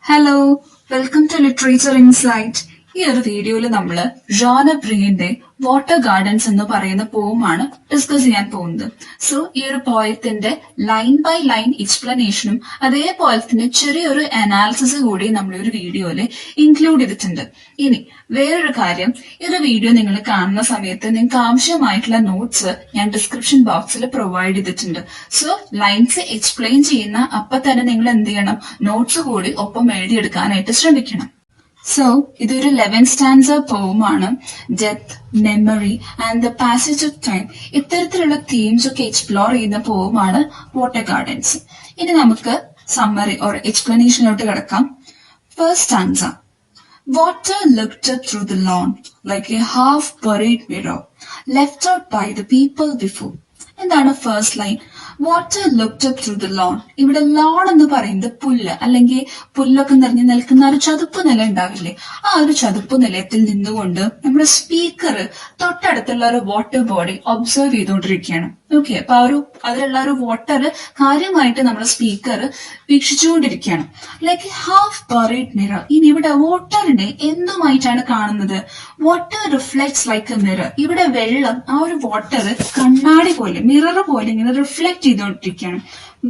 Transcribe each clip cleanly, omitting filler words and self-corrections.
Hello, welcome to literature insight. ഈ ഒരു വീഡിയോയിൽ നമ്മൾ ജോൺ ബ്രീന്റെ വാട്ടർ ഗാർഡൻസ് എന്ന് പറയുന്ന പോമാണ് ഡിസ്കസ് ചെയ്യാൻ പോകുന്നത്. സോ ഈ ഒരു പോയത്തിന്റെ ലൈൻ ബൈ ലൈൻ എക്സ്പ്ലനേഷനും അതേപോലെ തന്നെ ചെറിയൊരു അനാലിസിസ് കൂടി നമ്മൾ ഒരു വീഡിയോയിൽ ഇൻക്ലൂഡ് ചെയ്തിട്ടുണ്ട്. ഇനി വേറൊരു കാര്യം, ഈ ഒരു വീഡിയോ നിങ്ങൾ കാണുന്ന സമയത്ത് നിങ്ങൾക്ക് ആവശ്യമായിട്ടുള്ള നോട്ട്സ് ഞാൻ ഡിസ്ക്രിപ്ഷൻ ബോക്സിൽ പ്രൊവൈഡ് ചെയ്തിട്ടുണ്ട്. സോ ലൈൻസ് എക്സ്പ്ലെയിൻ ചെയ്യുന്ന അപ്പൊ തന്നെ നിങ്ങൾ എന്ത് ചെയ്യണം, നോട്ട്സ് കൂടി ഒപ്പം എഴുതിയെടുക്കാനായിട്ട് ശ്രമിക്കണം. സോ ഇതൊരു 11 സ്റ്റാൻസ പോമാണ്. Death, memory and the passage of time, ഇത്തരത്തിലുള്ള തീംസ് ഒക്കെ എക്സ്പ്ലോർ ചെയ്യുന്ന പോമാണ് വാട്ടർ ഗാർഡൻസ്. ഇനി നമുക്ക് സമ്മറി ഓർ എക്സ്പ്ലനേഷനിലോട്ട് കിടക്കാം. First stanza. Water looked up through the lawn like a half-buried mirror, left out by the people before. എന്താണ് first line? Water looked up through the loan. ഇവിടെ loan എന്ന് പറയുന്നത് പുല്ല്, അല്ലെങ്കിൽ പുല്ലൊക്കെ നിറഞ്ഞു നിൽക്കുന്ന ഒരു ചതുപ്പ് നില ഉണ്ടാവില്ലേ, ആ ഒരു ചതുപ്പ് നിലയത്തിൽ നിന്നുകൊണ്ട് നമ്മുടെ സ്പീക്കർ തൊട്ടടുത്തുള്ള ഒരു വാട്ടർ ബോഡി ഒബ്സർവ് ചെയ്തുകൊണ്ടിരിക്കുകയാണ്. ഓക്കെ, അപ്പൊ അതിലുള്ള ഒരു വാട്ടർ കാര്യമായിട്ട് നമ്മുടെ സ്പീക്കർ വീക്ഷിച്ചുകൊണ്ടിരിക്കുകയാണ്. Like half buried mirror. ഇനി ഇവിടെ വാട്ടറിനെ എന്തുമായിട്ടാണ് കാണുന്നത്? Water reflects like a mirror. ഇവിടെ വെള്ളം ആ ഒരു വാട്ടർ കണ്ണാടി പോലെ, മിറർ പോലെ ഇങ്ങനെ റിഫ്ലക്ട് ചെയ്തുകൊണ്ടിരിക്കുകയാണ്.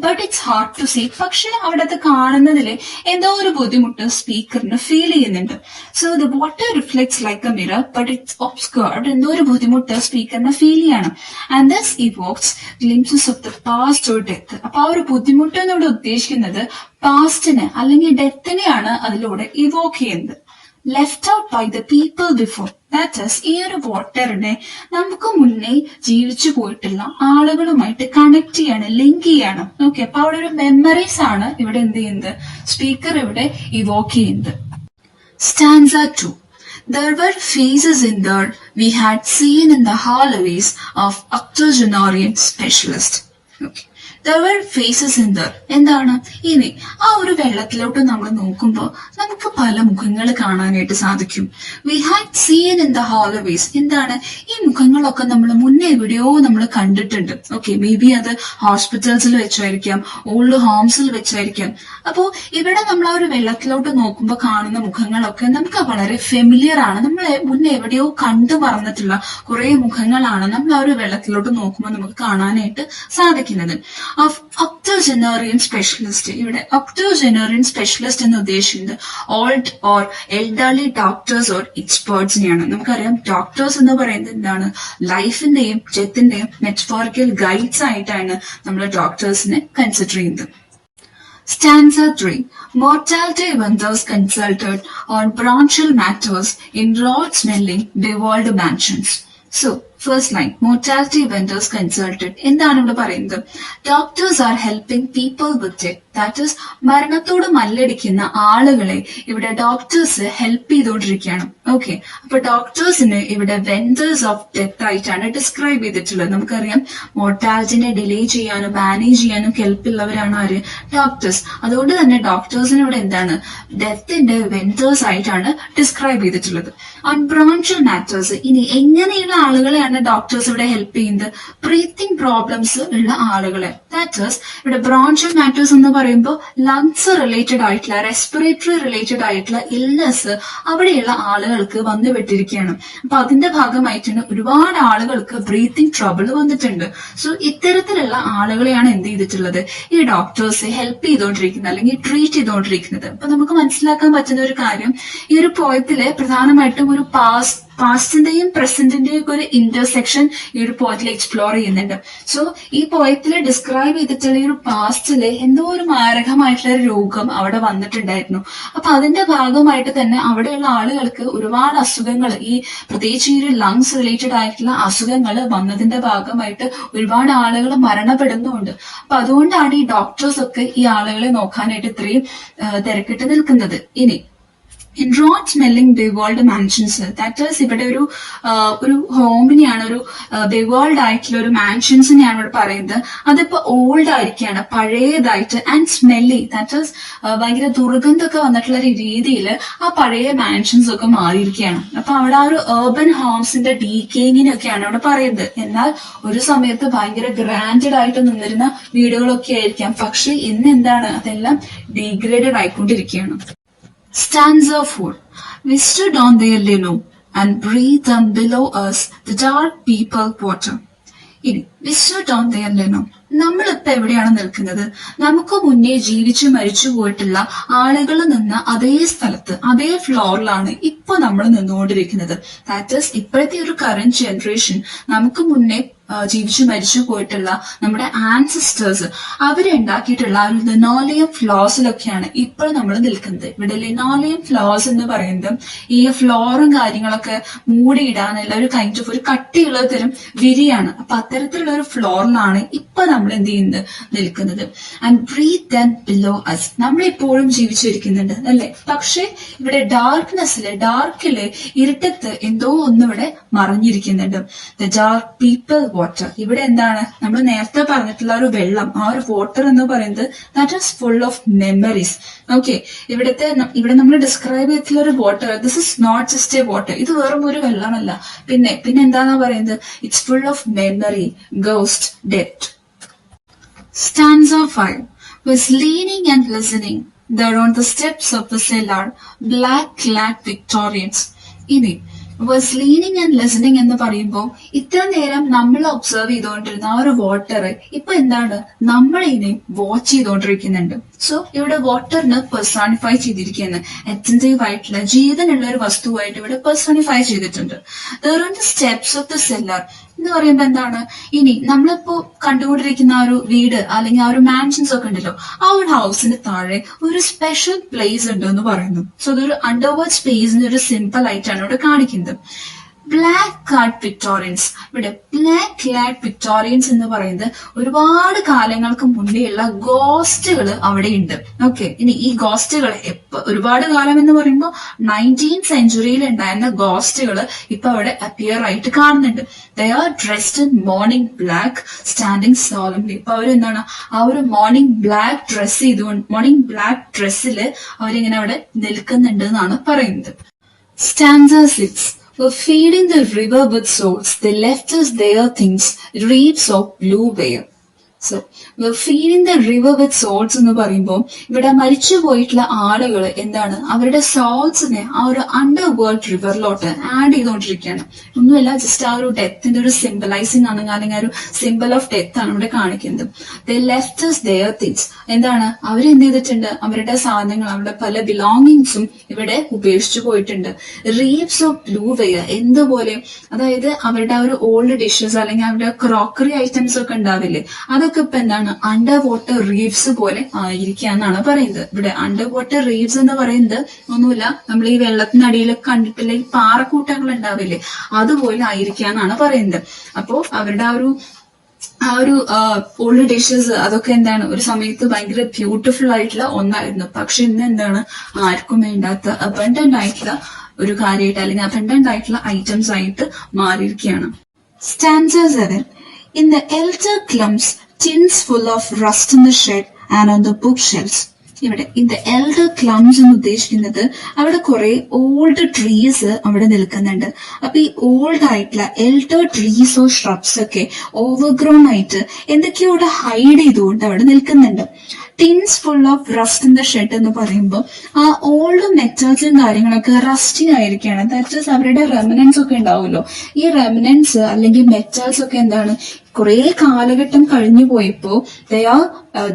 But it's hard to see. പക്ഷെ അവിടെ അത് കാണുന്നതില് എന്തോ ഒരു ബുദ്ധിമുട്ട് സ്പീക്കറിന് ഫീൽ ചെയ്യുന്നുണ്ട്. So the water reflects like a mirror but it's obscured. എന്തോ ഒരു ബുദ്ധിമുട്ട് സ്പീക്കറിന് ഫീൽ ചെയ്യണം. And this evokes glimpses of the past or death. അപ്പൊ ആ ഒരു ബുദ്ധിമുട്ട് എന്നോട് ഉദ്ദേശിക്കുന്നത് പാസ്റ്റിനെ അല്ലെങ്കിൽ ഡെത്തിനെയാണ് അതിലൂടെ ഇവോക്ക് ചെയ്യുന്നത്. Left out by the people before. That is, ഈ ഒരു വാട്ടറിനെ നമുക്ക് മുന്നേ ജീവിച്ചു പോയിട്ടുള്ള ആളുകളുമായിട്ട് കണക്ട് ചെയ്യാണ്, ലിങ്ക് ചെയ്യാണ്. ഓക്കെ, അപ്പൊ അവിടെ ഒരു മെമ്മറീസ് ആണ് ഇവിടെ എന്ത് ചെയ്യുന്നത്, സ്പീക്കർ ഇവിടെ ഇവോക്ക് ചെയ്യുന്നത്. Stanza 2. There were faces in there we had seen in the hallways of octogenarian specialist. Okay. There were faces in there. എന്താണ്? ഇനി ആ ഒരു വെള്ളത്തിലോട്ട് നമ്മൾ നോക്കുമ്പോൾ നമുക്ക് പല മുഖങ്ങൾ കാണാനായിട്ട് സാധിക്കും. We had seen in the hallways. എന്താണ്? ഈ മുഖങ്ങളൊക്കെ നമ്മൾ മുന്നേ എവിടെയോ നമ്മൾ കണ്ടിട്ടുണ്ട്. ഓക്കെ, മേ ബി അത് ഹോസ്പിറ്റൽസിൽ വെച്ചായിരിക്കാം, ഓൾഡ് ഹോംസിൽ വെച്ചായിരിക്കാം. അപ്പോ ഇവിടെ നമ്മൾ ആ ഒരു വെള്ളത്തിലോട്ട് നോക്കുമ്പോൾ കാണുന്ന മുഖങ്ങളൊക്കെ നമുക്ക് വളരെ ഫെമിലിയർ ആണ്. നമ്മളെ മുന്നേ എവിടെയോ കണ്ടു മറന്നിട്ടുള്ള കുറെ മുഖങ്ങളാണ് നമ്മൾ ആ ഒരു വെള്ളത്തിലോട്ട് നോക്കുമ്പോൾ നമുക്ക് കാണാനായിട്ട് സാധിക്കുന്നത്. Of octogenarian specialist. ഇവിടെ ഒക്ടോജനറിയൻ സ്പെഷ്യലിസ്റ്റ് എന്ന് ഉദ്ദേശിക്കുന്നത് old or elderly doctors or എക്സ്പേർട്സിനെയാണ്. നമുക്കറിയാം ഡോക്ടേഴ്സ് എന്ന് പറയുന്നത് എന്താണ്, ലൈഫിന്റെയും ഡെത്തിന്റെയും മെറ്റഫോറിക്കൽ ഗൈഡ്സ് ആയിട്ടാണ് നമ്മൾ ഡോക്ടേഴ്സിനെ കൺസിഡർ ചെയ്യുന്നത്. Stanza 3. Mortality vendors consulted on branchial matters in rot-smelling devolved mansions. So, first line, mortality vendors consulted. എന്താണ് ഇവിടെ പറയുന്നത്? Doctors are helping people with death. That is, മരണത്തോട് മല്ലടിക്കുന്ന ആളുകളെ ഇവിടെ ഡോക്ടേഴ്സ് ഹെൽപ്പ് ചെയ്തുകൊണ്ടിരിക്കുകയാണ്. ഓക്കെ, അപ്പൊ ഡോക്ടേഴ്സിന് ഇവിടെ വെൻഡേഴ്സ് ഓഫ് ഡെത്ത് ആയിട്ടാണ് ഡിസ്ക്രൈബ് ചെയ്തിട്ടുള്ളത്. നമുക്കറിയാം മോർട്ടാലിറ്റിനെ ഡിലേ ചെയ്യാനും മാനേജ് ചെയ്യാനും ഹെൽപ്പുള്ളവരാണ് ആര്? ഡോക്ടേഴ്സ്. അതുകൊണ്ട് തന്നെ ഡോക്ടേഴ്സിന് ഇവിടെ എന്താണ്, ഡെത്തിന്റെ വെൻഡേഴ്സ് ആയിട്ടാണ് ഡിസ്ക്രൈബ് ചെയ്തിട്ടുള്ളത്. On bronchial matters. ഇനി എങ്ങനെയുള്ള ആളുകളെയാണ് ഡോക്ടേഴ്സ് ഇവിടെ ഹെൽപ്പ് ചെയ്യുന്നത്? ബ്രീത്തിങ് പ്രോബ്ലംസ് ഉള്ള ആളുകളെ. ദാറ്റ് ഈസ്, ഇവിടെ ബ്രോൺഷ്യൽ മാറ്റേഴ്സ് എന്ന് പറയുമ്പോൾ ലങ്സ് റിലേറ്റഡ് ആയിട്ടുള്ള, റെസ്പിറേറ്ററി റിലേറ്റഡ് ആയിട്ടുള്ള ഇൽനെസ് അവിടെയുള്ള ആളുകൾക്ക് വന്നുപെട്ടിരിക്കുകയാണ്. അപ്പൊ അതിന്റെ ഭാഗമായിട്ടാണ് ഒരുപാട് ആളുകൾക്ക് ബ്രീത്തിങ് ട്രബിൾ വന്നിട്ടുണ്ട്. സോ ഇത്തരത്തിലുള്ള ആളുകളെയാണ് എന്ത് ചെയ്തിട്ടുള്ളത്, ഈ ഡോക്ടേഴ്സ് ഹെൽപ്പ് ചെയ്തുകൊണ്ടിരിക്കുന്നത് അല്ലെങ്കിൽ ട്രീറ്റ് ചെയ്തുകൊണ്ടിരിക്കുന്നത്. അപ്പൊ നമുക്ക് മനസ്സിലാക്കാൻ പറ്റുന്ന ഒരു കാര്യം, ഈ ഒരു പോയത്തില് പ്രധാനമായിട്ടും ഒരു പാസ്റ്റിന്റെയും പ്രസന്റിന്റെയും ഒരു ഇന്റർസെക്ഷൻ ഈ ഒരു പോയത്തിൽ എക്സ്പ്ലോർ ചെയ്യുന്നുണ്ട്. സോ ഈ പോയത്തിൽ ഡിസ്ക്രൈബ് ചെയ്തിട്ടുള്ള ഈ ഒരു പാസ്റ്റില് എന്തോ ഒരു മാരകമായിട്ടുള്ള ഒരു രോഗം അവിടെ വന്നിട്ടുണ്ടായിരുന്നു. അപ്പൊ അതിന്റെ ഭാഗമായിട്ട് തന്നെ അവിടെയുള്ള ആളുകൾക്ക് ഒരുപാട് അസുഖങ്ങൾ, ഈ പ്രത്യേകിച്ച് ഈ ഒരു ലങ്സ് റിലേറ്റഡ് ആയിട്ടുള്ള അസുഖങ്ങൾ വന്നതിന്റെ ഭാഗമായിട്ട് ഒരുപാട് ആളുകൾ മരണപ്പെടുന്നുണ്ട്. അപ്പൊ അതുകൊണ്ടാണ് ഈ ഡോക്ടേഴ്സ് ഒക്കെ ഈ ആളുകളെ നോക്കാനായിട്ട് ഇത്രയും തിരക്കിട്ട് നിൽക്കുന്നത്. ഇനി in rot smelling bewalled mansions. That is, ഇവിടെ ഒരു ഹോമിനെയാണ്, ഒരു ബെവോൾഡ് ആയിട്ടുള്ള ഒരു മാൻഷൻസിനെയാണ് ഇവിടെ പറയുന്നത്. അതിപ്പോ ഓൾഡ് ആയിരിക്കുകയാണ്, പഴയതായിട്ട്. ആൻഡ് സ്മെല്ലി, ദാറ്റ് ഈസ് ഭയങ്കര ദുർഗന്ധമൊക്കെ വന്നിട്ടുള്ള രീതിയിൽ ആ പഴയ മാൻഷൻസ് ഒക്കെ മാറിയിരിക്കുകയാണ്. അപ്പൊ അവിടെ ആ ഒരു ഏർബൻ ഹോംസിന്റെ ഡീക്കേയിങ്ങിനൊക്കെയാണ് അവിടെ പറയുന്നത്. എന്നാൽ ഒരു സമയത്ത് ഭയങ്കര ഗ്രാൻഡഡ് ആയിട്ട് നിന്നിരുന്ന വീടുകളൊക്കെ ആയിരിക്കാം, പക്ഷെ ഇന്ന് എന്താണ്, അതെല്ലാം ഡീഗ്രേഡഡ് ആയിക്കൊണ്ടിരിക്കുകയാണ്. Stanza 4. We stood on their lino and breathed on below us the dark people water. ഇനി we stood on their lino. നമ്മളിപ്പോ എവിടെയാണ് നിൽക്കുന്നത്? നമുക്ക് മുന്നേ ജീവിച്ചു മരിച്ചു പോയിട്ടുള്ള ആളുകൾ നിന്ന അതേ സ്ഥലത്ത്, അതേ ഫ്ലോറിലാണ് ഇപ്പൊ നമ്മൾ നിന്നുകൊണ്ടിരിക്കുന്നത്. ദാറ്റ് ഈസ് ഇപ്പോഴത്തെ ഒരു കറന്റ് ജനറേഷൻ നമുക്ക് മുന്നേ ജീവിച്ചു മരിച്ചു പോയിട്ടുള്ള നമ്മുടെ ആൻസിസ്റ്റേഴ്സ് അവരുണ്ടാക്കിയിട്ടുള്ള ഒരു ലിനോളിയം ഫ്ലോസിലൊക്കെയാണ് ഇപ്പോൾ നമ്മൾ നിൽക്കുന്നത്. ഇവിടെ ലിനോളിയം ഫ്ലോസ് എന്ന് പറയുന്നത് ഈ ഫ്ലോറും കാര്യങ്ങളൊക്കെ മൂടിയിടാനുള്ള ഒരു കൈൻഡ് ഓഫ് ഒരു കട്ടിയുള്ള തരം വിരിയാണ്. അപ്പൊ അത്തരത്തിലുള്ള ഒരു ഫ്ലോറിലാണ് ഇപ്പൊ നമ്മൾ എന്ത് ചെയ്യുന്നത് നിൽക്കുന്നത്. And breathe and below us, നമ്മൾ ഇപ്പോഴും ജീവിച്ചിരിക്കുന്നുണ്ട് അല്ലെ. പക്ഷെ ഇവിടെ ഡാർക്കില് ഇരുട്ടത്ത് എന്തോ ഒന്നിവിടെ മറഞ്ഞിരിക്കുന്നുണ്ട്. ദ ഡാർക്ക് പീപ്പിൾ വാട്ടർ, ഇവിടെ എന്താണ് നമ്മൾ നേരത്തെ പറഞ്ഞിട്ടുള്ള ഒരു വെള്ളം, ആ ഒരു വാട്ടർ എന്ന് പറയുന്നത് that is full of memories. Okay, ഇവിടെ നമ്മൾ ഡിസ്ക്രൈബ് ചെയ്തിട്ടുള്ള ഒരു water, this is not just a water, ഇത് വെറും ഒരു വെള്ളമല്ല. പിന്നെ എന്താന്നാ പറയുന്നത്? It's full of memory, ghost, depth. Stanza 5. Was leaning and listening there on the steps of the cellar, black-clad Victorians. ഇനി was leaning and listening എന്ന് പറയുമ്പോൾ ഇത്ര നേരം നമ്മൾ ഒബ്സർവ് ചെയ്തുകൊണ്ടിരുന്ന ആ ഒരു വാട്ടർ ഇപ്പൊ എന്താണ്, നമ്മളിനെ വാച്ച് ചെയ്തുകൊണ്ടിരിക്കുന്നുണ്ട്. സോ ഇവിടെ വാട്ടറിന് പെർസോണിഫൈ ചെയ്തിരിക്കുകയാണ്. അറ്റൻറ്റീവ് ആയിട്ടുള്ള ജീവനുള്ള ഒരു വസ്തുവായിട്ട് ഇവിടെ പെർസോണിഫൈ ചെയ്തിട്ടുണ്ട്. There on the steps of the seller എന്ന് പറയുമ്പോ എന്താണ്, ഇനി നമ്മളിപ്പോ കണ്ടുകൊണ്ടിരിക്കുന്ന ആ ഒരു വീട് അല്ലെങ്കിൽ ആ ഒരു മാൻഷൻസ് ഒക്കെ ഉണ്ടല്ലോ, ആ ഒരു ഹൗസിന് താഴെ ഒരു സ്പെഷ്യൽ പ്ലേസ് ഉണ്ട് എന്ന് പറയുന്നു. സോ അതൊരു അണ്ടർവേർഡ് സ്പേസിന്റെ ഒരു സിമ്പിൾ ആയിട്ടാണ് ഇവിടെ കാണിക്കുന്നത്. ബ്ലാക്ക് ക്ലാഡ് വിക്ടോറിയൻസ്, ഇവിടെ ബ്ലാക്ക് ക്ലാഡ് വിക്ടോറിയൻസ് എന്ന് പറയുന്നത് ഒരുപാട് കാലങ്ങൾക്ക് മുന്നേയുള്ള ഗോസ്റ്റുകൾ അവിടെ ഉണ്ട്. ഓക്കെ, ഇനി ഈ ഗോസ്റ്റുകൾ ഒരുപാട് കാലം എന്ന് പറയുമ്പോൾ 19th സെഞ്ചുറിയിൽ ഉണ്ടായിരുന്ന ഗോസ്റ്റുകൾ ഇപ്പൊ അവിടെ അപ്പിയർ ആയിട്ട് കാണുന്നുണ്ട്. They are dressed in morning black standing solemnly. ഇപ്പൊ അവരെന്താണ് ആ ഒരു മോർണിംഗ് ബ്ലാക്ക് ഡ്രസ്സിൽ അവരിങ്ങനെ അവിടെ നിൽക്കുന്നുണ്ട് എന്നാണ് പറയുന്നത്. Stanza 6. Were feeding the river with swords, they left us their things, reeds of blue ware. So feeding the river with salts എന്ന് പറയുമ്പോൾ ഇവിടെ മരിച്ചു പോയിട്ടുള്ള ആളുകൾ എന്താണ് അവരുടെ സോൾസിനെ ആ ഒരു അണ്ടർ വേൾഡ് റിവറിലോട്ട് ആഡ് ചെയ്തുകൊണ്ടിരിക്കുകയാണ്. ഒന്നുമല്ല, ജസ്റ്റ് ആ ഒരു ഡെത്തിന്റെ ഒരു സിംബലൈസിങ് ആണ്, അല്ലെങ്കിൽ ആ ഒരു സിമ്പിൾ ഓഫ് ഡെത്ത് ആണ് ഇവിടെ കാണിക്കുന്നത്. They left us their things, എന്താണ് അവരെന്ത് ചെയ്തിട്ടുണ്ട്, അവരുടെ സാധനങ്ങൾ, അവരുടെ പല ബിലോങ്ങിങ്സും ഇവിടെ ഉപേക്ഷിച്ചു പോയിട്ടുണ്ട്. റീപ്സ് ഓഫ് ബ്ലൂ വെയർ, എന്തുപോലെ, അതായത് അവരുടെ ആ ഒരു ഓൾഡ് ഡിഷസ് അല്ലെങ്കിൽ അവരുടെ ക്രോക്കറി ഐറ്റംസ് ഒക്കെ ഉണ്ടാവില്ലേ, അതൊക്കെ ഇപ്പൊ എന്താണ് അണ്ടർ വാട്ടർ റീവ്സ് പോലെ ആയിരിക്കുക എന്നാണ് പറയുന്നത്. ഇവിടെ അണ്ടർ വാട്ടർ റീവ്സ് എന്ന് പറയുന്നത് ഒന്നുമില്ല, നമ്മൾ ഈ വെള്ളത്തിനടിയിലൊക്കെ കണ്ടിട്ടില്ല ഈ പാറക്കൂട്ടങ്ങൾ ഉണ്ടാവില്ലേ, അതുപോലെ ആയിരിക്കുക എന്നാണ് പറയുന്നത്. അപ്പോ അവരുടെ ആ ഒരു ഓൾഡ് ഡിഷസ് അതൊക്കെ എന്താണ് ഒരു സമയത്ത് ഭയങ്കര ബ്യൂട്ടിഫുൾ ആയിട്ടുള്ള ഒന്നായിരുന്നു. പക്ഷെ ഇന്ന് എന്താണ് ആർക്കും വേണ്ടാത്ത അബണ്ടന്റ് ആയിട്ടുള്ള ഒരു കാര്യമായിട്ട് അല്ലെങ്കിൽ അബണ്ടന്റ് ആയിട്ടുള്ള ഐറ്റംസ് ആയിട്ട് മാറിയിരിക്കുകയാണ്. Stanza 7. In the elder clumps, tins full of rust in the shed and on the bookshelves. ഇവിടെ ഇൻ ദ എൽഡർ ക്ലംസ് എന്ന് ഉദ്ദേശിക്കുന്നത് അവിടെ കുറെ ഓൾഡ് ട്രീസ് അവിടെ നിൽക്കുന്നുണ്ട്. അപ്പൊ ഈ ഓൾഡ് ആയിട്ടുള്ള എൽഡർ ട്രീസോ ഷ്രബ്സ് ഒക്കെ ഓവർഗ്രോൺ ആയിട്ട് എന്തൊക്കെയോ അവിടെ ഹൈഡ് ചെയ്തുകൊണ്ട് അവിടെ നിൽക്കുന്നുണ്ട്. Tins full of rust in the shed എന്ന് പറയുമ്പോൾ ആ ഓൾഡ് മെറ്റൽസും കാര്യങ്ങളൊക്കെ റസ്റ്റി ആയിരിക്കുകയാണ്. ദാറ്റ് ഈസ് അവരുടെ റെമിനൻസ് ഒക്കെ ഉണ്ടാവുമല്ലോ, ഈ റെമിനൻസ് അല്ലെങ്കിൽ മെറ്റൽസ് ഒക്കെ എന്താണ് കുറെ കാലഘട്ടം കഴിഞ്ഞു പോയപ്പോ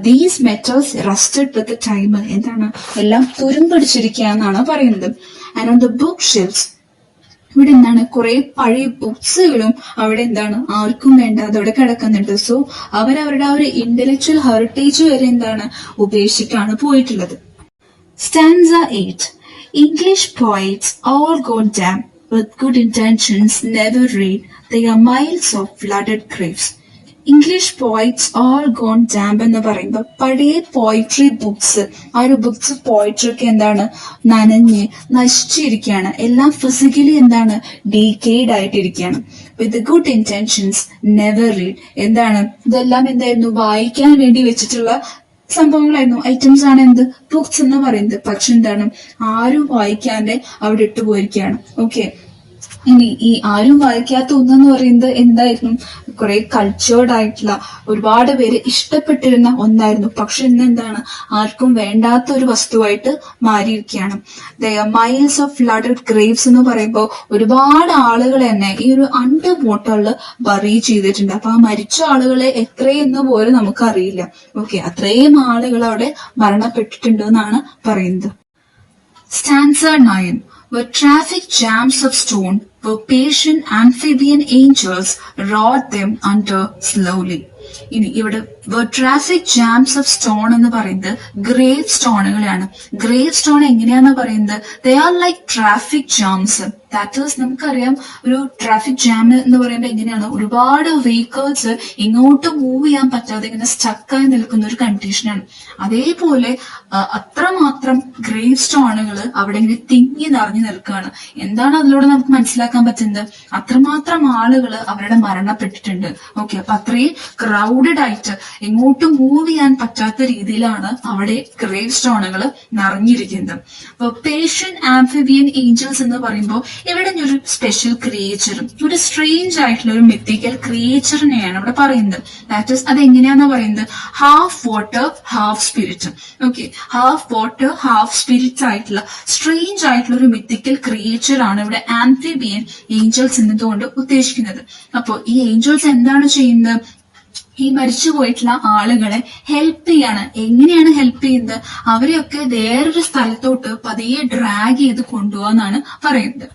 these metals rusted with time, എന്താണ് എല്ലാം തുരുമ്പടിച്ചിരിക്കുക എന്നാണ് പറയുന്നത്. And on the book shelves, ഇവിടെ എന്താണ് കുറെ പഴയ ബുക്സുകളും അവിടെ എന്താണ് ആർക്കും വേണ്ടാതെ അവിടെ കിടക്കുന്നുണ്ട്. സോ അവരവരുടെ ആ ഒരു ഇന്റലക്ച്വൽ ഹെറിറ്റേജ് വരെ എന്താണ് ഉപേക്ഷിക്കാണ് പോയിട്ടുള്ളത്. Stanza 8. English poets all go damp with good intentions never read, they are miles of flooded graves. English poets all gone damp എന്ന് പറയുമ്പോൾ പഴയ പോയിട്രി ബുക്സ്, ആ ഒരു ബുക്സ് പോയിട്രി ഒക്കെ എന്താണ് നനഞ്ഞ് നശിച്ചിരിക്കുകയാണ്, എല്ലാം ഫിസിക്കലി എന്താണ് ഡീക്കേഡ് ആയിട്ടിരിക്കുകയാണ്. With good intentions never read, എന്താണ് ഇതെല്ലാം എന്തായിരുന്നു വായിക്കാൻ വേണ്ടി വെച്ചിട്ടുള്ള സംഭവങ്ങളായിരുന്നു, ഐറ്റംസ് ആണ് എന്ത് ബുക്സ് എന്ന് പറയുന്നത്. പക്ഷെ എന്താണ് ആരും വായിക്കാതെ അവിടെ ഇട്ടുപോയിരിക്കുകയാണ്. ഓക്കെ, ഇനി ഈ ആരും വായിക്കാത്ത ഒന്നെന്ന് പറയുന്നത് എന്തായിരുന്നു? കുറെ കൾച്ചേർഡ് ആയിട്ടുള്ള ഒരുപാട് പേര് ഇഷ്ടപ്പെട്ടിരുന്ന ഒന്നായിരുന്നു. പക്ഷെ ഇന്ന് എന്താണ്, ആർക്കും വേണ്ടാത്ത ഒരു വസ്തുവായിട്ട് മാറിയിരിക്കുകയാണ്. മൈൽസ് ഓഫ് ഫ്ലഡഡ് ഗ്രേവ്സ് എന്ന് പറയുമ്പോൾ ഒരുപാട് ആളുകൾ തന്നെ ഈ ഒരു അണ്ടർ വാട്ടറിൽ ബറി ചെയ്തിട്ടുണ്ട്. അപ്പൊ ആ മരിച്ച ആളുകളെ എത്രയെന്ന് പോലും നമുക്കറിയില്ല. ഓക്കെ, അത്രയും ആളുകൾ അവിടെ മരണപ്പെട്ടിട്ടുണ്ട് എന്നാണ് പറയുന്നത്. Stanza 9. Were traffic jams of stone, were patient amphibian angels wrought them under slowly. ഇനി ഇവിടെ ട്രാഫിക് ജാംസ് ഓഫ് സ്റ്റോൺ എന്ന് പറയുന്നത് ഗ്രേവ് സ്റ്റോണുകളാണ്. ഗ്രേവ് സ്റ്റോൺ എങ്ങനെയാന്ന് പറയുന്നത്, they are like traffic jambs. That is, നമുക്കറിയാം ഒരു ട്രാഫിക് ജാം എന്ന് പറയുമ്പോൾ എങ്ങനെയാണ്, ഒരുപാട് വെഹിക്കിൾസ് ഇങ്ങോട്ട് മൂവ് ചെയ്യാൻ പറ്റാതെ ഇങ്ങനെ സ്റ്റക്കായി നിൽക്കുന്ന ഒരു കണ്ടീഷനാണ്. അതേപോലെ അത്രമാത്രം ഗ്രേവ് സ്റ്റോണുകൾ അവിടെ ഇങ്ങനെ തിങ്ങി നിറഞ്ഞു നിൽക്കുകയാണ്. എന്താണ് അതിലൂടെ നമുക്ക് മനസ്സിലാക്കാൻ പറ്റുന്നത്? അത്രമാത്രം ആളുകൾ അവരുടെ മരണപ്പെട്ടിട്ടുണ്ട്. ഓക്കെ, അപ്പൊ അത്രയും ക്രൗഡഡ് ആയിട്ട് എങ്ങോട്ടും മൂവ് ചെയ്യാൻ പറ്റാത്ത രീതിയിലാണ് അവിടെ ഗ്രേവ് സ്റ്റോണുകൾ നിറഞ്ഞിരിക്കുന്നത്. അപ്പൊ പേഷ്യന്റ് ആംഫിബിയൻ ഏഞ്ചൽസ് എന്ന് പറയുമ്പോൾ ഇവിടെ ഒരു സ്പെഷ്യൽ ക്രിയേച്ചറും ഒരു സ്ട്രേഞ്ച് ആയിട്ടുള്ള ഒരു മിത്തിക്കൽ ക്രിയേച്ചറിനെയാണ് ഇവിടെ പറയുന്നത്. ദാറ്റ് ഈസ്, അത് എങ്ങനെയാന്ന് പറയുന്നത്, half water half spirit. Okay, half water half spirit ആയിട്ടുള്ള സ്ട്രേഞ്ച് ആയിട്ടുള്ള ഒരു മിത്തിക്കൽ ക്രിയേച്ചർ ആണ് ഇവിടെ ആംഫിബിയൻ ഏഞ്ചൽസ് എന്നതുകൊണ്ട് ഉദ്ദേശിക്കുന്നത്. അപ്പോ ഈ ഏഞ്ചൽസ് എന്താണ് ചെയ്യുന്നത്? ഈ മരിച്ചു പോയിട്ടുള്ള ആളുകളെ ഹെൽപ്പ് ചെയ്യാണ്. എങ്ങനെയാണ് ഹെൽപ്പ് ചെയ്യുന്നത്? അവരെയൊക്കെ വേറൊരു സ്ഥലത്തോട്ട് പതിയെ ഡ്രാഗ് ചെയ്ത് കൊണ്ടുപോകാന്നാണ് പറയുന്നത്.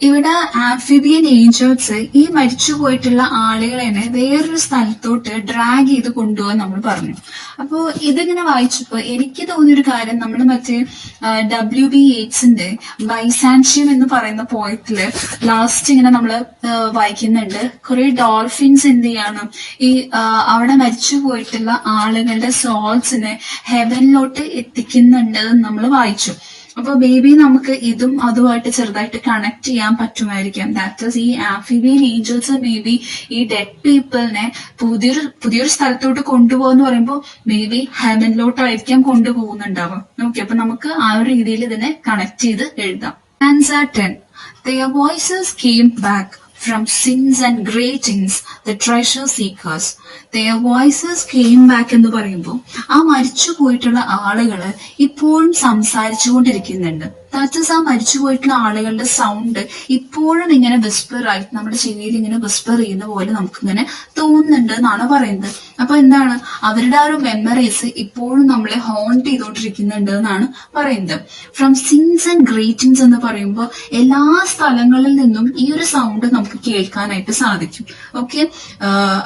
ഇവിടെ ആംഫിബിയൻ ഏഞ്ചൽസ് ഈ മരിച്ചു പോയിട്ടുള്ള ആളുകളെ വേറൊരു സ്ഥലത്തോട്ട് ഡ്രാഗ് ചെയ്ത് കൊണ്ടുപോകാൻ നമ്മൾ പറഞ്ഞു. അപ്പോ ഇതിങ്ങനെ വായിച്ചപ്പോ എനിക്ക് തോന്നിയൊരു കാര്യം, നമ്മൾ മറ്റേ W.B. യേറ്റ്സിന്റെ ബൈസാൻഷ്യം എന്ന് പറയുന്ന പോയറ്റില് ലാസ്റ്റ് ഇങ്ങനെ നമ്മള് വായിക്കുന്നുണ്ട്, കുറെ ഡോൾഫിൻസ് എന്ത് ചെയ്യണം, ഈ അവിടെ മരിച്ചു പോയിട്ടുള്ള ആളുകളുടെ സോൾസിനെ ഹെവനിലോട്ട് എത്തിക്കുന്നുണ്ട് എന്ന് നമ്മൾ വായിച്ചു. അപ്പൊ ബേബി നമുക്ക് ഇതും അതുമായിട്ട് ചെറുതായിട്ട് കണക്ട് ചെയ്യാൻ പറ്റുമായിരിക്കാം. ദാറ്റ് ഈസ്, ഈ ആംഫിബിയൻ ഏഞ്ചൽസ് മേ ബി ഈ ഡെഡ് പീപ്പിളിനെ പുതിയൊരു സ്ഥലത്തോട്ട് കൊണ്ടുപോകുന്ന പറയുമ്പോൾ മേ ബി ഹെവനിലോട്ടായിരിക്കാം കൊണ്ടുപോകുന്നുണ്ടാവുക. ഓക്കെ, അപ്പൊ നമുക്ക് ആ ഒരു രീതിയിൽ ഇതിനെ കണക്ട് ചെയ്ത് എഴുതാം. Stanza 10. Their voices came back from sins and gratings, the treasure seekers. Their voices came back എന്ന് പറയുമ്പോൾ ആ മരിച്ചു പോയിട്ടുള്ള ആളുകള് ഇപ്പോഴും സംസാരിച്ചുകൊണ്ടിരിക്കുന്നുണ്ട്. ദാറ്റ് ഈസ്, ആ മരിച്ചു പോയിട്ടുള്ള ആളുകളുടെ സൗണ്ട് ഇപ്പോഴും ഇങ്ങനെ വിസ്പർ ആയിട്ട് നമ്മുടെ ചെവിയിൽ ഇങ്ങനെ വിസ്പർ ചെയ്യുന്ന പോലെ നമുക്കിങ്ങനെ തോന്നുന്നുണ്ട് എന്നാണ് പറയുന്നത്. അപ്പൊ എന്താണ്, അവരുടെ ആ ഒരു മെമ്മറീസ് ഇപ്പോഴും നമ്മളെ ഹോണ്ട് ചെയ്തുകൊണ്ടിരിക്കുന്നുണ്ട് എന്നാണ് പറയുന്നത്. ഫ്രം സിൻസ് ആൻഡ് ഗ്രേറ്റിംഗ്സ് എന്ന് പറയുമ്പോൾ എല്ലാ സ്ഥലങ്ങളിൽ നിന്നും ഈ ഒരു സൗണ്ട് നമുക്ക് കേൾക്കാനായിട്ട് സാധിക്കും. ഓക്കെ,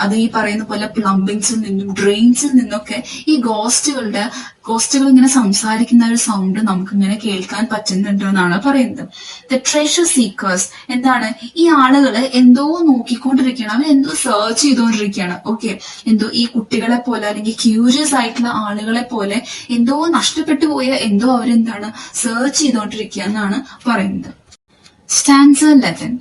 അത് ഈ പറയുന്ന പോലെ പ്ലംബിങ്സിൽ നിന്നും ഡ്രെയിൻസിൽ നിന്നൊക്കെ ഈ ഗോസ്റ്റുകൾ ഇങ്ങനെ സംസാരിക്കുന്ന ഒരു സൗണ്ട് നമുക്ക് ഇങ്ങനെ കേൾക്കാൻ പറ്റുന്നുണ്ട് എന്നാണ് പറയുന്നത്. ദ ട്രഷർ സീക്കേഴ്സ് എന്താണ്, ഈ ആളുകള് എന്തോ നോക്കിക്കൊണ്ടിരിക്കുകയാണ്, അവർ എന്തോ സെർച്ച് ചെയ്തുകൊണ്ടിരിക്കുകയാണ്. ഓക്കെ, എന്തോ ഈ കുട്ടികളെ പോലെ അല്ലെങ്കിൽ ക്യൂരിയസ് ആയിട്ടുള്ള ആളുകളെ പോലെ എന്തോ നഷ്ടപ്പെട്ടു പോയ എന്തോ അവരെന്താണ് സെർച്ച് ചെയ്തുകൊണ്ടിരിക്കുക എന്നാണ് പറയുന്നത്. Stanza 11.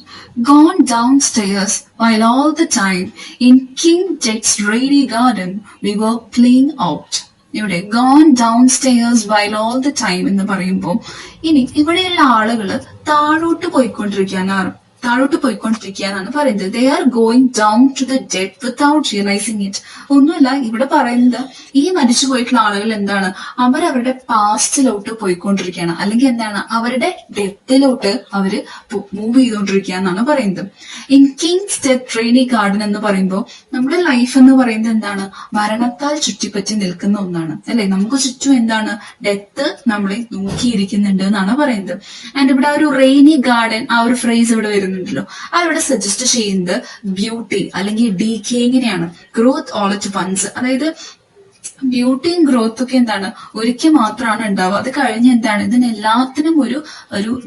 Gone downstairs while all the time in King Jet's rainy garden we were playing out. ഇവിടെ gone down stairs while all the time എന്ന് പറയുമ്പോൾ ഇനി ഇവിടെയുള്ള ആളുകള് താഴോട്ട് പോയിക്കൊണ്ടിരിക്കുകയെന്നാണ് പറയുന്നത്. They are going down to the death without realising it. ഒന്നുമല്ല, ഇവിടെ പറയുന്നത് ഈ മരിച്ചു പോയിട്ടുള്ള ആളുകൾ എന്താണ്, അവരവരുടെ പാസ്റ്റിലോട്ട് പോയിക്കൊണ്ടിരിക്കുകയാണ്, അല്ലെങ്കിൽ എന്താണ് അവരുടെ ഡെത്തിലോട്ട് അവര് മൂവ് ചെയ്തുകൊണ്ടിരിക്കുക എന്നാണ് പറയുന്നത്. In Kings death rainy garden എന്ന് പറയുമ്പോൾ നമ്മുടെ ലൈഫ് എന്ന് പറയുന്നത് എന്താണ്, മരണത്താൽ ചുറ്റിപ്പറ്റി നിൽക്കുന്ന ഒന്നാണ് അല്ലെ. നമുക്ക് ചുറ്റും എന്താണ്, ഡെത്ത് നമ്മളെ നോക്കിയിരിക്കുന്നുണ്ട് എന്നാണ് പറയുന്നത്. ആൻഡ് ഇവിടെ ഒരു റെയിനി ഗാർഡൻ ആ ഒരു ഫ്രേസ് ഇവിടെ വരുന്നുണ്ടല്ലോ, അതിവിടെ സജസ്റ്റ് ചെയ്യുന്നത് ബ്യൂട്ടി അല്ലെങ്കിൽ ഡീക്കേങ്ങിനെയാണ്. ഗ്രോത്ത് ഓൾ അറ്റ് വൺസ്, അതായത് ബ്യൂട്ടിയും ഗ്രോത്ത് ഒക്കെ എന്താണ് ഒരിക്കൽ മാത്രമാണ് ഉണ്ടാവുക, അത് കഴിഞ്ഞ് എന്താണ് ഇതിനെല്ലാത്തിനും ഒരു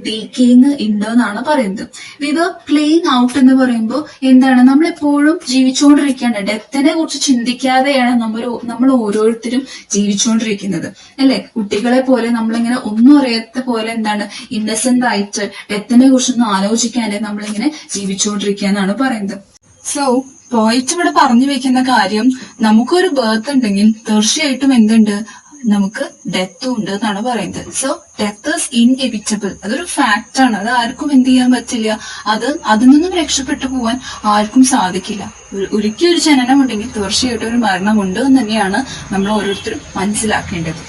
ഡീക്കേയിങ് ഉണ്ട് എന്നാണ് പറയുന്നത്. വി വർ പ്ലേയിങ് ഔട്ട് എന്ന് പറയുമ്പോൾ എന്താണ്, നമ്മളെപ്പോഴും ജീവിച്ചുകൊണ്ടിരിക്കുകയാണ്, ഡെത്തിനെ കുറിച്ച് ചിന്തിക്കാതെയാണ് നമ്മൾ ഓരോരുത്തരും ജീവിച്ചുകൊണ്ടിരിക്കുന്നത് അല്ലെ. കുട്ടികളെ പോലെ നമ്മളിങ്ങനെ ഒന്നും അറിയാത്ത പോലെ എന്താണ് ഇന്നസെന്റ് ആയിട്ട് ഡെത്തിനെ കുറിച്ചൊന്നും ആലോചിക്കാതെ നമ്മളിങ്ങനെ ജീവിച്ചുകൊണ്ടിരിക്കുക എന്നാണ് പറയുന്നത്. സോ പോയിറ്റ് ഇവിടെ പറഞ്ഞു വെക്കുന്ന കാര്യം, നമുക്കൊരു ബർത്ത് ഉണ്ടെങ്കിൽ തീർച്ചയായിട്ടും എന്തുണ്ട്, നമുക്ക് ഡെത്തും ഉണ്ട് എന്നാണ് പറയുന്നത്. സോ ഡെത്ത് ഈസ് ഇൻഎവിറ്റബിൾ, അതൊരു ഫാക്റ്റ് ആണ്. അത് ആർക്കും എന്ത് ചെയ്യാൻ പറ്റില്ല, അതിൽ നിന്നും രക്ഷപ്പെട്ടു പോവാൻ ആർക്കും സാധിക്കില്ല. ഒരിക്കലും ഒരു ജനനം ഉണ്ടെങ്കിൽ തീർച്ചയായിട്ടും ഒരു മരണമുണ്ട് എന്ന് തന്നെയാണ് നമ്മൾ ഓരോരുത്തരും മനസ്സിലാക്കേണ്ടത്.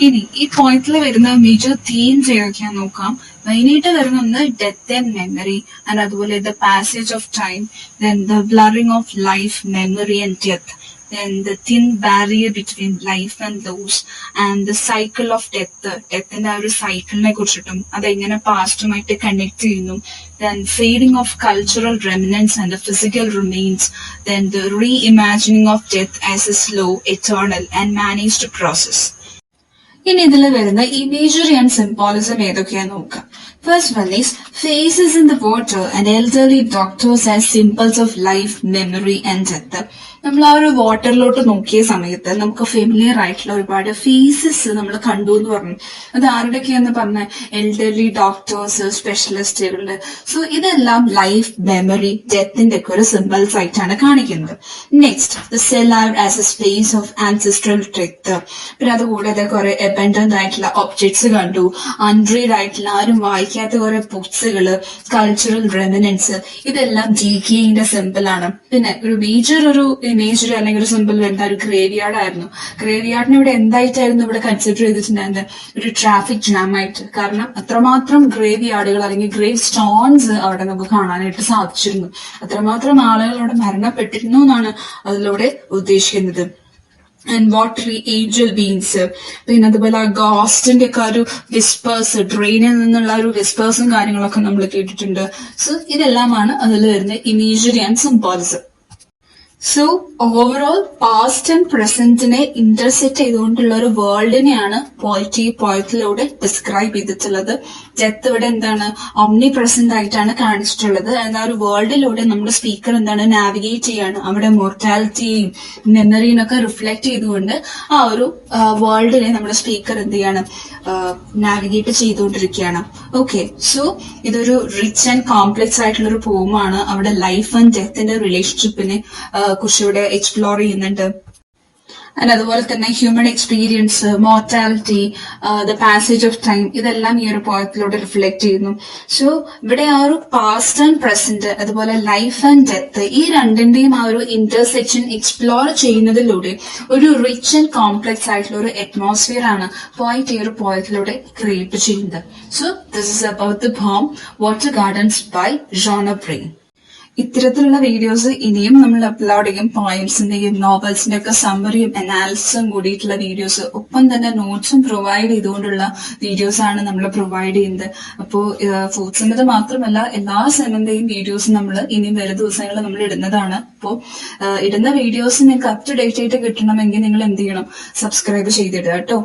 ഇനി ഈ പോയിന്റിൽ വരുന്ന മേജർ തീംസ് ഏതൊക്കെയാന്ന് നോക്കാം. മെയിനായിട്ട് വരുന്ന ഒന്ന് ഡെത്ത് ആൻഡ് മെമ്മറി, ആൻഡ് അതുപോലെ the passage of time, then the blurring of life, memory and death, then the thin barrier between life and loss, and the cycle of death. ഡെത്തിന്റെ ആ ഒരു സൈക്കിളിനെ കുറിച്ചിട്ടും അതെങ്ങനെ പാസ്റ്റുമായിട്ട് കണക്ട് ചെയ്യുന്നു, then fading of cultural remnants and the physical remains, then the reimagining of death as a slow, eternal and managed process. ഇനി ഇതിൽ വരുന്ന imagery and symbolism ഏതൊക്കെയാന്ന് നോക്കാം. First one is faces in the water and elderly doctors as symbols of life, memory and death. നമ്മൾ ആ ഒരു വാട്ടറിലോട്ട് നോക്കിയ സമയത്ത് നമുക്ക് ഫെമിലിയർ ആയിട്ടുള്ള ഒരുപാട് ഫേസസ് നമ്മൾ കണ്ടു എന്ന് പറഞ്ഞു. അത് ആരുടെയൊക്കെയാന്ന് പറഞ്ഞ എൽഡർലി ഡോക്ടേഴ്സ്, സ്പെഷ്യലിസ്റ്റുകളുടെ. സോ ഇതെല്ലാം ലൈഫ്, മെമ്മറി, ഡെത്തിന്റെ ഒക്കെ ഒരു സിംബൽസ് ആയിട്ടാണ് കാണിക്കുന്നത്. Next the cell as A space of ancestral death. പിന്നെ അതുകൂടാതെ കുറെ അബൻഡന്റ് ആയിട്ടുള്ള ഒബ്ജക്ട്സ് കണ്ടു, അൺറീഡ് ആയിട്ടുള്ള ആരും വായിക്കാത്ത കുറെ ബുക്സുകള്, കൾച്ചറൽ റെമിനൻസ്, ഇതെല്ലാം ഡികേയിന്റെ സിമ്പിൾ ആണ്. പിന്നെ ഒരു മേജർ ഒരു ഇമേജറി അല്ലെങ്കിൽ ഒരു സിമ്പിൾ വരുന്ന ഒരു ഗ്രേവ് യാർഡ് ആയിരുന്നു. ഗ്രേവ് യാർഡിനെ ഇവിടെ എന്തായിട്ടായിരുന്നു ഇവിടെ കൺസിഡർ ചെയ്തിട്ടുണ്ടായിരുന്നത്? ഒരു ട്രാഫിക് ജാം ആയിട്ട്. കാരണം അത്രമാത്രം ഗ്രേവ് യാർഡുകൾ അല്ലെങ്കിൽ ഗ്രേവ് സ്റ്റോൺസ് അവിടെ നമുക്ക് കാണാനായിട്ട് സാധിച്ചിരുന്നു. അത്രമാത്രം ആളുകൾ അവിടെ മരണപ്പെട്ടിരുന്നു എന്നാണ് അതിലൂടെ ഉദ്ദേശിക്കുന്നത്. ആൻഡ് വാട്ടറി ഏഞ്ചൽ ബീൻസ്, പിന്നെ അതുപോലെ ആ ഗോസ്റ്റിന്റെ ഒക്കെ ഒരു വിസ്പേഴ്സ്, ഡ്രെയിനിൽ നിന്നുള്ള ഒരു വിസ്പേഴ്സും കാര്യങ്ങളൊക്കെ നമ്മൾ കേട്ടിട്ടുണ്ട്. സോ ഇതെല്ലാമാണ് അതിൽ വരുന്ന imagery and symbolism. So overall past and പ്രസന്റിനെ ഇന്റർസെക്ട് ചെയ്തുകൊണ്ടുള്ള ഒരു വേൾഡിനെയാണ് പോയത്തിലൂടെ ഡിസ്ക്രൈബ് ചെയ്തിട്ടുള്ളത്. ഡെത്ത് ഇവിടെ എന്താണ്, ഒമ്നി പ്രസന്റ് ആയിട്ടാണ് കാണിച്ചിട്ടുള്ളത്. എന്നാൽ ഒരു വേൾഡിലൂടെ നമ്മുടെ സ്പീക്കർ എന്താണ് നാവിഗേറ്റ് ചെയ്യാണ്. അവിടെ മോർട്ടാലിറ്റിയും മെമ്മറിനൊക്കെ റിഫ്ലക്ട് ചെയ്തുകൊണ്ട് ആ ഒരു വേൾഡിനെ നമ്മുടെ സ്പീക്കർ എന്ത് ചെയ്യാണ്, നാവിഗേറ്റ് ചെയ്തുകൊണ്ടിരിക്കുകയാണ്. ഓക്കെ, സോ ഇതൊരു റിച്ച് ആൻഡ് കോംപ്ലക്സ് ആയിട്ടുള്ള ഒരു പോമാണ്. അവിടെ ലൈഫ് ആൻഡ് ഡെത്തിന്റെ റിലേഷൻഷിപ്പിനെ കുറിച്ച് ഇവിടെ എക്സ്പ്ലോർ ചെയ്യുന്നുണ്ട്. ആൻഡ് അതുപോലെ തന്നെ human experience, mortality, the passage of time, ഇതെല്ലാം ഈ ഒരു പോയത്തിലൂടെ റിഫ്ലക്ട് ചെയ്യുന്നു. സോ ഇവിടെ ആ ഒരു പാസ്റ്റ് ആൻഡ് പ്രസന്റ്, അതുപോലെ ലൈഫ് ആൻഡ് ഡെത്ത്, ഈ രണ്ടിന്റെയും ആ ഒരു ഇന്റർസെക്ഷൻ എക്സ്പ്ലോർ ചെയ്യുന്നതിലൂടെ ഒരു റിച്ച് ആൻഡ് കോംപ്ലക്സ് ആയിട്ടുള്ള ഒരു അറ്റ്മോസ്ഫിയർ ആണ് പോയിന്റ് ഈ ഒരു പോയത്തിലൂടെ ക്രിയേറ്റ് ചെയ്യുന്നത്. So this is about the poem water gardens by John Brain. ഇത്തരത്തിലുള്ള വീഡിയോസ് ഇനിയും നമ്മൾ അപ്ലോഡ് ചെയ്യും. പോയിന്റ്സിന്റെയും നോവൽസിന്റെ ഒക്കെ സമ്മറിയും അനാലിസിസും കൂടിയിട്ടുള്ള വീഡിയോസ്, ഒപ്പം തന്നെ നോട്ട്സും പ്രൊവൈഡ് ചെയ്തുകൊണ്ടുള്ള വീഡിയോസ് ആണ് നമ്മൾ പ്രൊവൈഡ് ചെയ്യുന്നത്. അപ്പോൾ ഫോർത്ത് സെമ്മിന്റെ മാത്രമല്ല എല്ലാ സെമ്മിന്റെയും വീഡിയോസ് നമ്മൾ ഇനിയും വരും ദിവസങ്ങളിൽ നമ്മൾ ഇടുന്നതാണ്. അപ്പോൾ ഇടുന്ന വീഡിയോസ് നിങ്ങൾക്ക് അപ് ടു ഡേറ്റ് ആയിട്ട് കിട്ടണമെങ്കിൽ നിങ്ങൾ എന്ത് ചെയ്യണം, സബ്സ്ക്രൈബ് ചെയ്തിടുക കേട്ടോ.